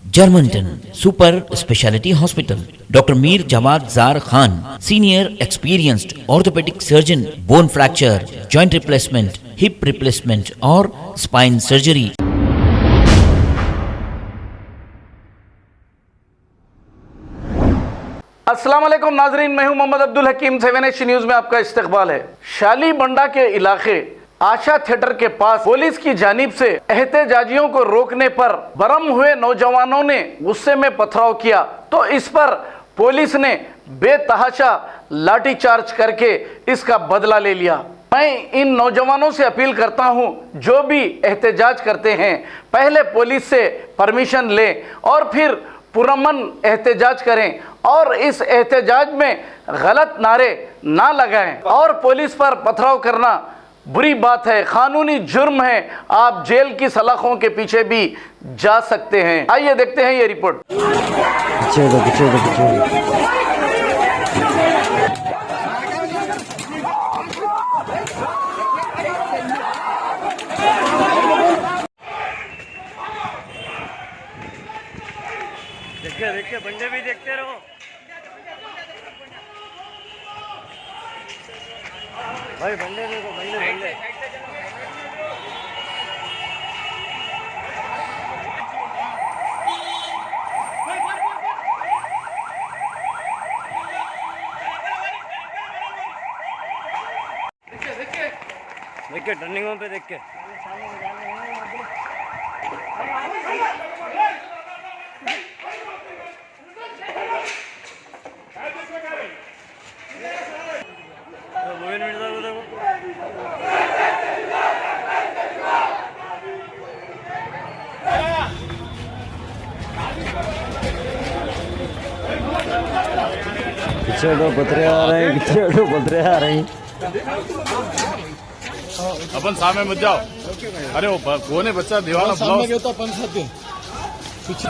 Germanton super speciality hospital, doctor Mir Jawad Zar Khan, senior experienced orthopaedic surgeon, bone fracture, joint replacement, hip replacement और spine surgery. अस्सलाम वालेकुम नाजरीन, मैं हूं मोहम्मद अब्दुल हकीम। 7H न्यूज में आपका इस्तकबाल है। शालीबंडा के इलाके आशा थिएटर के पास पुलिस की जानिब से एहतजाजियों को रोकने पर बरम हुए नौजवानों ने गुस्से में पथराव किया, तो इस पर पुलिस ने बेतहाशा लाठीचार्ज करके इसका बदला ले लिया। मैं इन नौजवानों से अपील करता हूं, जो भी एहतजाज करते हैं पहले पुलिस से परमिशन लें और फिर पुरअमन एहतजाज करें और इस एहतजाज में गलत नारे ना लगाएं। और पुलिस पर पथराव करना बुरी बात है, कानूनी जुर्म है, आप जेल की सलाखों के पीछे भी जा सकते हैं। आइए देखते हैं ये रिपोर्ट। देखिए बंदे भी देखते रहो। भाई बंदे देखो, बंदे देखिए टर्निंगों पे देख के पीछे दो पतरे आ रहे हैं, पीछे दो पतरे आ रहे हैं। अपन सामने मत जाओ। अरे वो कौन है बच्चा दीवाना सामने गया तो अपन साथ पीछे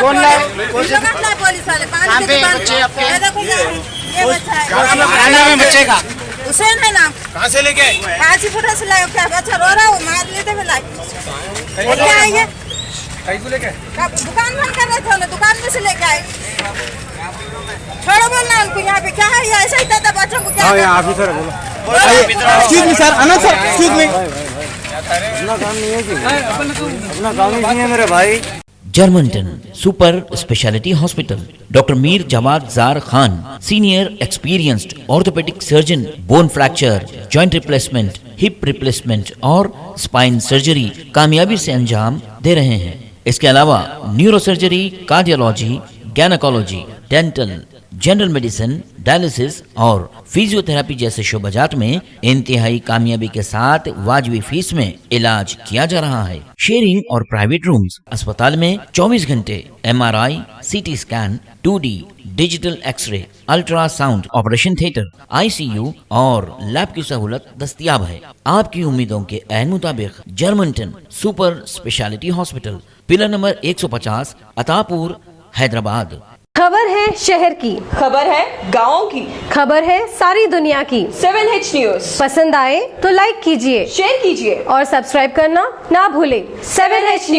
कौन है पुलिस वाले? कहाँ पे बच्चे आपके? ये बच्चा है। क्या नाम है बच्चे का? हुसैन है नाम। कहाँ से लेके? हाजीपुर से लाए। क्या बच्चा रो रहा है? मार लेते हुए लाए। क्या है ये? लेके दुकान बंद कर रहे थे ना, दुकान में से लेके आए। छोड़ो बोलना उनको। यहाँ पे क्या है? ये ऐसा ही था बच्चों को। क्या ऑफिसर बोलो। एक्सक्यूज मी सर, अनंत सर, एक्सक्यूज मी। अपना काम नहीं है कि अपना काम ही नहीं है मेरे भाई। Germanten super speciality hospital, doctor Mir Jawad Zar Khan, senior experienced orthopaedic surgeon, bone fracture, joint replacement, hip replacement और स्पाइन सर्जरी कामयाबी से अंजाम दे रहे हैं। इसके अलावा neurosurgery, cardiology, gynaecology, dental, general medicine, dialysis और फिजियोथेरेपी जैसे शोबाजात में इंतहाई कामयाबी के साथ वाजबी फीस में इलाज किया जा रहा है। शेयरिंग और प्राइवेट रूम्स। अस्पताल में 24 घंटे MRI, CT scan, 2D digital X-ray, ultrasound, operation theatre, ICU और लैब की सहूलत दस्तयाब है। आपकी उम्मीदों के ऐन मुताबिक Germanten super speciality hospital, pillar number 150, Attapur, Hyderabad. खबर है शहर की, खबर है गाँव की, खबर है सारी दुनिया की। 7H न्यूज पसंद आए तो लाइक कीजिए, शेयर कीजिए और सब्सक्राइब करना ना भूलें। 7H news.